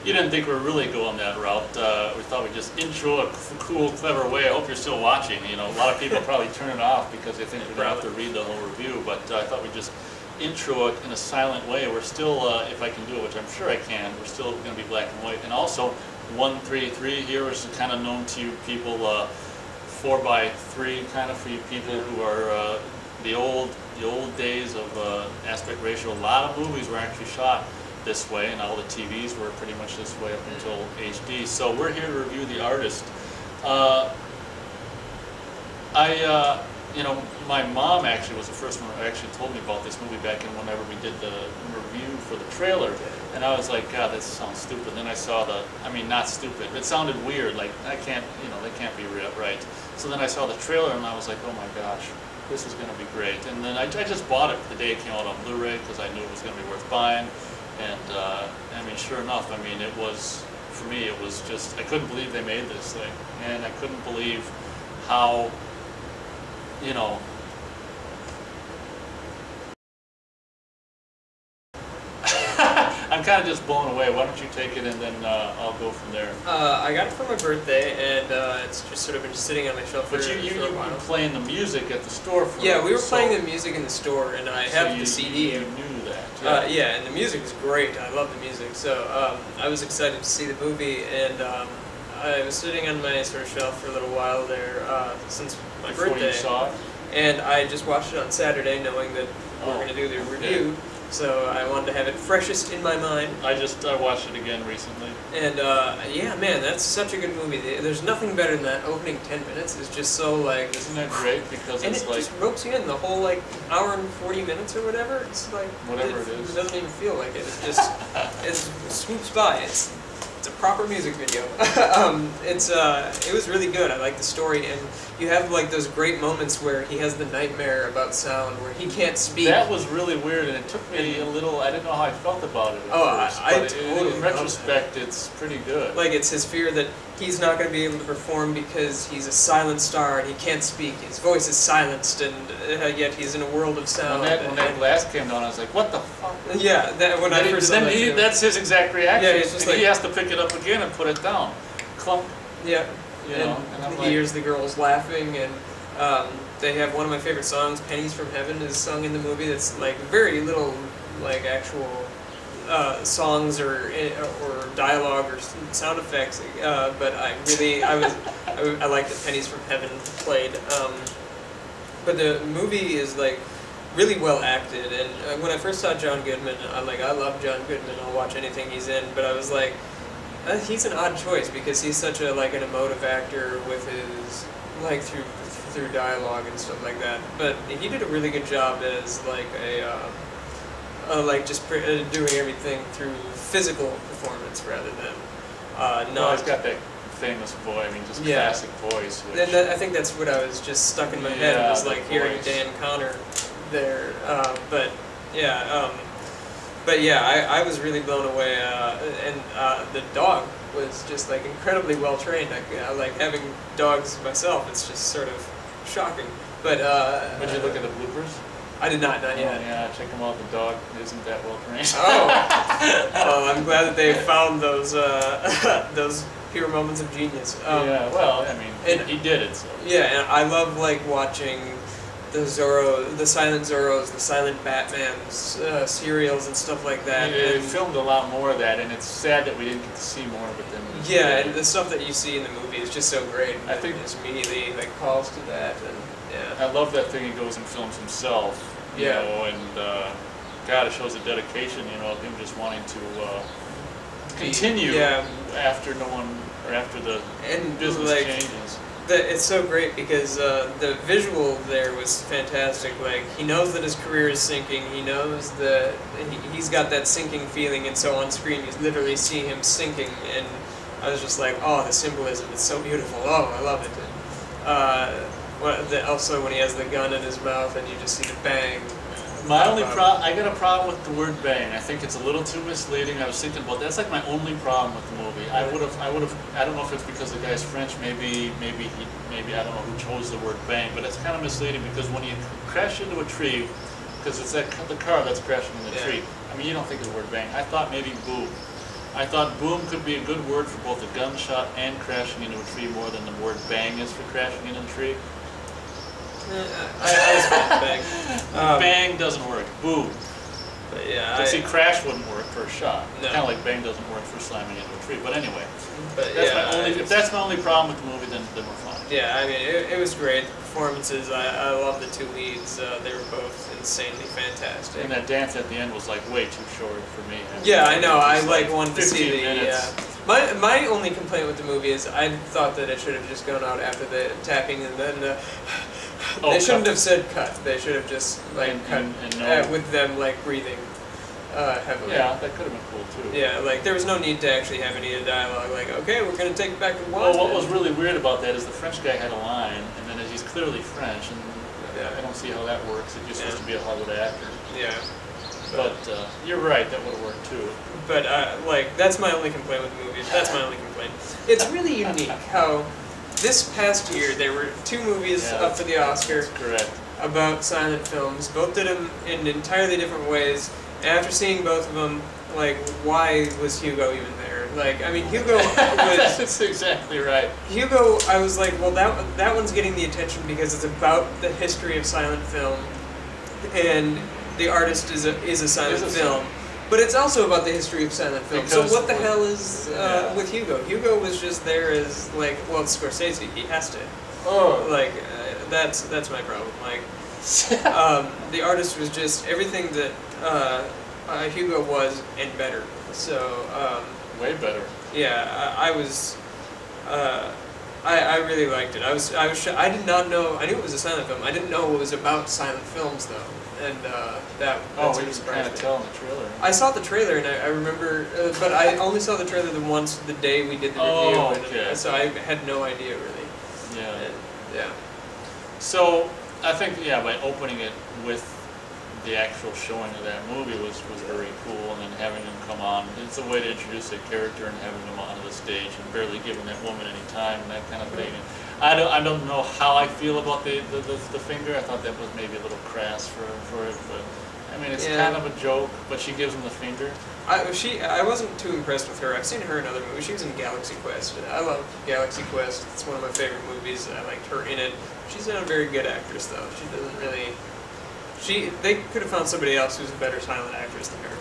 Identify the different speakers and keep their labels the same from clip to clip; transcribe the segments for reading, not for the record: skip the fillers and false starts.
Speaker 1: you didn't think we were really going that route. We thought we'd just intro a cool, clever way. I hope you're still watching. You know, a lot of people probably turn it off because they think we're going to have to read the whole review, but I thought we'd just intro it in a silent way. We're still, if I can do it, which I'm sure I can, we're still going to be black and white. And also, 133 here is kind of known to you people, 4:3 kind of for you people who are the old days of aspect ratio. A lot of movies were actually shot this way, and all the TVs were pretty much this way up until HD. So we're here to review The Artist. You know, my mom actually was the first one who actually told me about this movie back in whenever we did the review for the trailer, and I was like, God, that sounds stupid. Then I saw not stupid, it sounded weird, like that can't be right. So then I saw the trailer and I was like, oh my gosh, this is going to be great. And then I just bought it the day it came out on Blu-ray because I knew it was going to be worth buying. And I mean, sure enough, I mean, it was, for me, it was just, I couldn't believe they made this thing. And I couldn't believe how, you know, I'm kind of just blown away. Why don't you take it and then I'll go from there.
Speaker 2: I got it for my birthday, and it's just sort of been sitting on my shelf for a while.
Speaker 1: But you've been playing the music at the store for
Speaker 2: Yeah, we were playing the music in the store, and I have the CD.
Speaker 1: You knew that.
Speaker 2: Yeah, and the music is great. I love the music. So I was excited to see the movie, and I was sitting on my sort of shelf for a little while there since my birthday.
Speaker 1: You saw it?
Speaker 2: And I just watched it on Saturday, knowing that we're going to do the review. So I wanted to have it freshest in my mind.
Speaker 1: I watched it again recently.
Speaker 2: And yeah, man, that's such a good movie. There's nothing better than that opening 10 minutes. It's just so like...
Speaker 1: Isn't that great? Because
Speaker 2: and
Speaker 1: it's
Speaker 2: it
Speaker 1: like...
Speaker 2: just ropes you in the whole like hour and 40 minutes or whatever. It's like...
Speaker 1: Whatever it is.
Speaker 2: It doesn't even feel like it. It's just... it swoops by. It's a proper music video. It was really good. I like the story, and you have like those great moments where he has the nightmare about sound, where he can't speak.
Speaker 1: That was really weird, and it took me a little. I didn't know how I felt about it. At first,
Speaker 2: totally.
Speaker 1: In retrospect, it's pretty good.
Speaker 2: Like it's his fear that he's not going to be able to perform because he's a silent star and he can't speak. His voice is silenced, and yet he's in a world of sound.
Speaker 1: When that glass came down, I was like, "What the fuck?"
Speaker 2: Yeah, when I first saw that.
Speaker 1: That's his exact reaction.
Speaker 2: Yeah, it's just like,
Speaker 1: he has to pick it up again and put it down. Clunk.
Speaker 2: Yeah.
Speaker 1: You know, and
Speaker 2: he hears the girls laughing, and they have one of my favorite songs, "Pennies from Heaven," is sung in the movie. That's like very little, like actual songs or dialogue or sound effects. But I like that "Pennies from Heaven" played. But the movie is like really well acted, and when I first saw John Goodman, I love John Goodman. I'll watch anything he's in. But I was like, he's an odd choice because he's such a an emotive actor with his through dialogue and stuff like that. But he did a really good job as like doing everything through physical performance rather than not.
Speaker 1: He's got that famous voice. I mean, just classic voice.
Speaker 2: And I think that's what I was just stuck in my head, was like hearing Dan Connor there. But yeah, I was really blown away, and the dog was just like incredibly well trained. Like having dogs myself, it's just sort of shocking. But
Speaker 1: did you look at the bloopers?
Speaker 2: I did not yet.
Speaker 1: Yeah, check them out. The dog isn't that well trained.
Speaker 2: Oh, I'm glad that they found those those pure moments of genius.
Speaker 1: Yeah, well, I mean, he did it. So.
Speaker 2: Yeah, and I love like watching the Silent Zorros, the Silent Batmans, serials and stuff like that.
Speaker 1: They filmed a lot more of that, and it's sad that we didn't get to see more of it than.
Speaker 2: Yeah, and the stuff that you see in the movie is just so great. I think it just immediately like calls to that, and yeah.
Speaker 1: I love that thing. He goes and films himself. You know, and God, it shows the dedication. You know, of him just wanting to continue after after the business changes.
Speaker 2: It's so great because the visual there was fantastic. Like, he knows that his career is sinking. He knows that he's got that sinking feeling, and so on screen you literally see him sinking. And I was just like, oh, the symbolism is so beautiful. Oh, I love it. Also, when he has the gun in his mouth and you just see the bang.
Speaker 1: I got a problem with the word bang. I think it's a little too misleading. I was thinking about that's like my only problem with the movie. I would have. I don't know if it's because the guy's French. Maybe I don't know who chose the word bang, but it's kind of misleading because when you crash into a tree, because it's the car that's crashing in the tree. I mean, you don't think of the word bang. I thought maybe boo. I thought boom could be a good word for both a gunshot and crashing into a tree more than the word bang is for crashing into a tree.
Speaker 2: I was fine with bang.
Speaker 1: Bang doesn't work. Boom.
Speaker 2: But yeah,
Speaker 1: But see, crash wouldn't work for a shot.
Speaker 2: No.
Speaker 1: Kind of like bang doesn't work for slamming into a tree. But anyway,
Speaker 2: but
Speaker 1: that's
Speaker 2: yeah,
Speaker 1: my only, if that's my only problem with the movie, then we're fine.
Speaker 2: yeah, I mean, it was great. The performances, I love the two leads. They were both insanely fantastic.
Speaker 1: And that dance at the end was like way too short for me.
Speaker 2: Yeah, I know. I
Speaker 1: Just
Speaker 2: like wanted to see
Speaker 1: 15
Speaker 2: the.
Speaker 1: minutes.
Speaker 2: My only complaint with the movie is I thought that it should have just gone out after the tapping and then.
Speaker 1: Oh,
Speaker 2: they shouldn't
Speaker 1: cut.
Speaker 2: have said cut. They should have just like cut
Speaker 1: and no-
Speaker 2: with them like breathing heavily.
Speaker 1: Yeah, that could have been cool too.
Speaker 2: Yeah, like there was no need to actually have any dialogue. Like, okay, we're gonna take it back to one.
Speaker 1: Well, what was really weird about that is the French guy had a line, and then he's clearly French, and
Speaker 2: Yeah.
Speaker 1: I don't see how that works if you're supposed to be a Hollywood actor.
Speaker 2: Yeah,
Speaker 1: But you're right, that would have worked too.
Speaker 2: but like that's my only complaint with the movie. That's my only complaint. It's really unique how this past year there were two movies
Speaker 1: Yeah,
Speaker 2: up for the Oscar.
Speaker 1: That's correct.
Speaker 2: About silent films. Both did them in entirely different ways. And after seeing both of them, like, why was Hugo even there? Like, I mean, Hugo was...
Speaker 1: That's exactly right.
Speaker 2: Hugo, I was like, well, that one's getting the attention because it's about the history of silent film, and the artist is a silent film. But it's also about the history of silent film.
Speaker 1: Because
Speaker 2: so what the hell is
Speaker 1: yeah.
Speaker 2: with Hugo? Hugo was just there as, like, well, it's Scorsese. He has to.
Speaker 1: Oh.
Speaker 2: Like, that's my problem. Like, the artist was just everything that Hugo was and better. So
Speaker 1: Way better.
Speaker 2: yeah, I was I really liked it. I did not know. I knew it was a silent film. I didn't know it was about silent films though, and that
Speaker 1: Oh,
Speaker 2: sort
Speaker 1: we
Speaker 2: of
Speaker 1: just kind
Speaker 2: surprised
Speaker 1: of
Speaker 2: me.
Speaker 1: tell in the trailer.
Speaker 2: I saw the trailer and I remember, but I only saw the trailer the once the day we did the review,
Speaker 1: Oh,
Speaker 2: and
Speaker 1: okay.
Speaker 2: so I had no idea really.
Speaker 1: Yeah.
Speaker 2: And, yeah.
Speaker 1: So I think by opening it with the actual showing of that movie was very cool, and then having them come on, it's a way to introduce a character and having them onto the stage and barely giving that woman any time and that kind of thing. And I don't know how I feel about the finger. I thought that was maybe a little crass for it, but I mean it's
Speaker 2: Yeah.
Speaker 1: kind of a joke. But she gives him the finger.
Speaker 2: I wasn't too impressed with her. I've seen her in other movies. She was in Galaxy Quest. I love Galaxy Quest. It's one of my favorite movies. I liked her in it. She's not a very good actress though. She doesn't really. They could have found somebody else who's a better silent actress than her.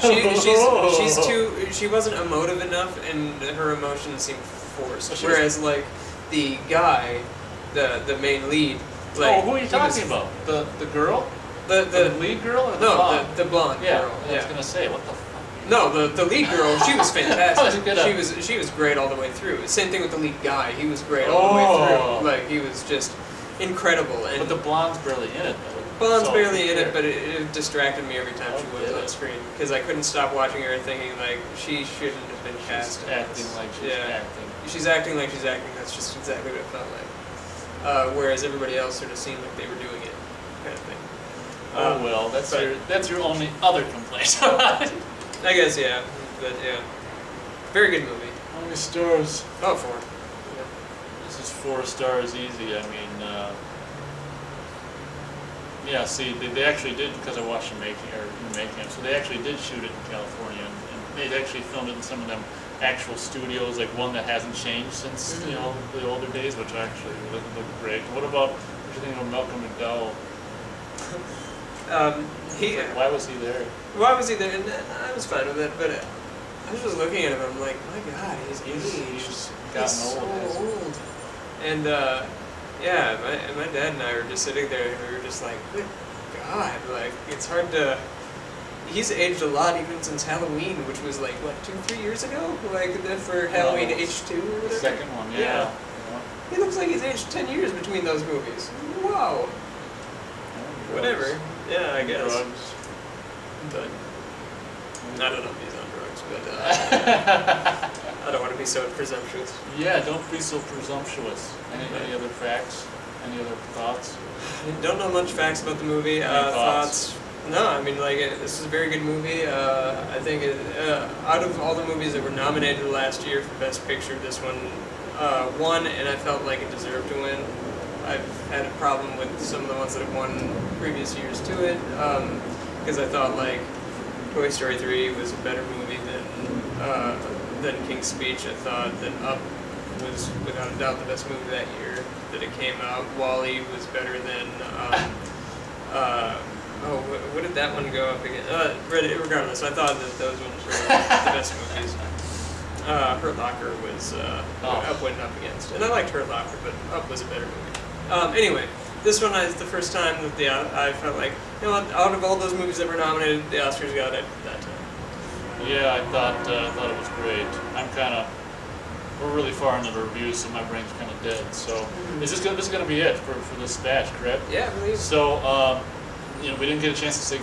Speaker 2: She's too. She wasn't emotive enough, and her emotions seemed forced. Whereas like the guy, the main lead. Like,
Speaker 1: Oh, who are you talking about? The girl?
Speaker 2: The
Speaker 1: The lead girl or the
Speaker 2: no
Speaker 1: blonde?
Speaker 2: the blonde
Speaker 1: Yeah,
Speaker 2: girl.
Speaker 1: I was gonna say, what the fuck?
Speaker 2: No, the lead girl, she was fantastic.
Speaker 1: That was good.
Speaker 2: She was great all the way through. Same thing with the lead guy. He was great all the way
Speaker 1: Oh.
Speaker 2: through. Like he was just incredible. And
Speaker 1: But the blonde's barely in it though.
Speaker 2: Blonde's
Speaker 1: So,
Speaker 2: barely in
Speaker 1: yeah.
Speaker 2: it, but it distracted me every time she was
Speaker 1: Okay.
Speaker 2: on screen because I couldn't stop watching her and thinking like she shouldn't have been cast.
Speaker 1: She's
Speaker 2: in
Speaker 1: acting
Speaker 2: this.
Speaker 1: like she's acting.
Speaker 2: She's acting like she's acting. That's just exactly what it felt like. Whereas everybody else sort of seemed like they were doing it, kind of thing.
Speaker 1: Oh well,
Speaker 2: but-
Speaker 1: that's your only other complaint.
Speaker 2: I guess yeah, but yeah, very good movie.
Speaker 1: How many stars?
Speaker 2: Oh, 4.
Speaker 1: This is 4 stars easy. I mean, yeah. See, they actually did, because I watched the making of, so they actually did shoot it in California, and they actually filmed it in some of them actual studios, like one that hasn't changed since
Speaker 2: Mhm.
Speaker 1: the older days, which actually look great. What about what do you think of Malcolm McDowell? Why was he there?
Speaker 2: Why was he there? And I was fine with it, but I was just looking at him. I'm like, my God, he's aged.
Speaker 1: He's
Speaker 2: He's
Speaker 1: gotten
Speaker 2: so
Speaker 1: old. hasn't he?
Speaker 2: old. And yeah, my dad and I were just sitting there, and we were just like, good God, like it's hard to. He's aged a lot even since Halloween, which was like what 2-3 years ago, like for Halloween H2 or whatever.
Speaker 1: The second one, yeah.
Speaker 2: He looks like he's aged 10 years between those movies. Wow. Whatever. Yeah, I guess.
Speaker 1: Drugs.
Speaker 2: But I don't know if he's on drugs, but I don't want to be so presumptuous.
Speaker 1: Yeah, don't be so presumptuous. Any other facts? Any other thoughts?
Speaker 2: I don't know much facts about the movie.
Speaker 1: Thoughts?
Speaker 2: No, I mean, like, this is a very good movie. I think out of all the movies that were nominated last year for Best Picture, this one won, and I felt like it deserved to win. I've had a problem with some of the ones that have won previous years to it, because I thought, like, Toy Story 3 was a better movie than than King's Speech. I thought that Up was without a doubt the best movie that year that it came out. WALL-E was better than what did that one go up against? Regardless, I thought that those ones were the best movies. Hurt Locker was Up went up against, and I liked Hurt Locker, but Up was a better movie. Anyway, this one is the first time that I felt like, you know what, out of all those movies that were nominated, the Oscars got it that time.
Speaker 1: Yeah, I thought it was great. We're really far into the reviews, so my brain's kind of dead. So this is gonna be it for this batch, correct?
Speaker 2: Yeah, I believe.
Speaker 1: So we didn't get a chance to say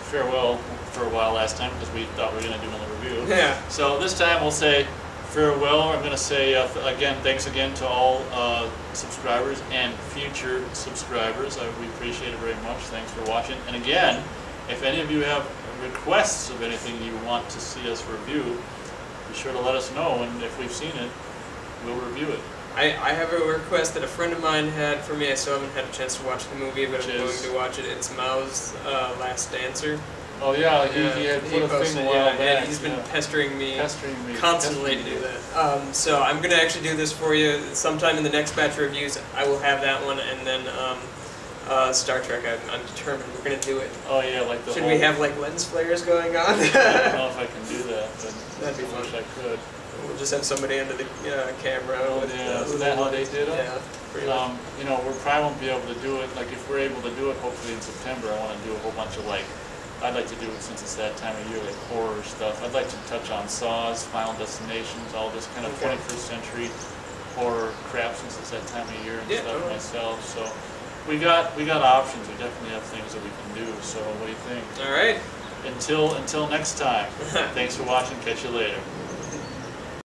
Speaker 1: farewell for a while last time because we thought we were gonna do another review.
Speaker 2: Yeah.
Speaker 1: So this time we'll say farewell. I'm gonna say again, thanks again to all subscribers and future subscribers. We appreciate it very much. Thanks for watching. And again, if any of you have requests of anything you want to see us review, be sure to let us know, and if we've seen it, we'll review it.
Speaker 2: I have a request that a friend of mine had for me. I still haven't had a chance to watch the movie, but I'm going to watch it. It's Mao's Last Dancer.
Speaker 1: Oh yeah, he had put a thing a while back.
Speaker 2: And he's been pestering me constantly to do that. So I'm going to actually do this for you. Sometime in the next batch of reviews, I will have that one, and then Star Trek, I'm determined we're going to do it.
Speaker 1: Oh yeah, like the
Speaker 2: Should we have like lens flares going on?
Speaker 1: I don't know if I can do that, but
Speaker 2: that'd be fun.
Speaker 1: I wish I could.
Speaker 2: We'll just have somebody under the camera.
Speaker 1: Oh yeah, is that how they did it?
Speaker 2: Yeah, pretty much.
Speaker 1: We probably won't be able to do it. Like if we're able to do it, hopefully in September, I want to do a whole bunch of I'd like to do it since it's that time of year, like horror stuff. I'd like to touch on Saws, Final Destinations, all this kind of 21st century horror crap since it's that time of year and stuff myself. So we got options. We definitely have things that we can do. So what do you think?
Speaker 2: All right.
Speaker 1: Until next time. Thanks for watching. Catch you later.